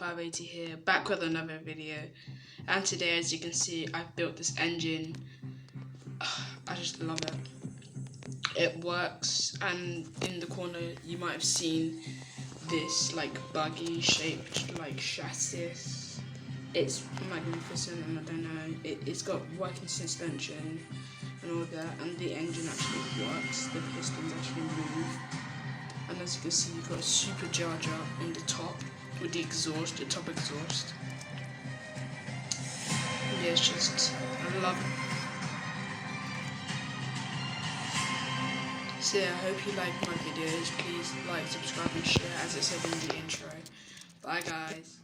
580 here, back with another video. And today, as you can see, I've built this engine. I just love it. It works, and in the corner you might have seen this like buggy shaped like chassis. It's magnificent, and I don't know, it's got working suspension and all that, and the engine actually works. The pistons actually move. And as you can see, you've got a supercharger on the top with the exhaust, the top exhaust. Yeah, it's just, I love it. So yeah, I hope you like my videos. Please like, subscribe and share, as I said in the intro. Bye guys.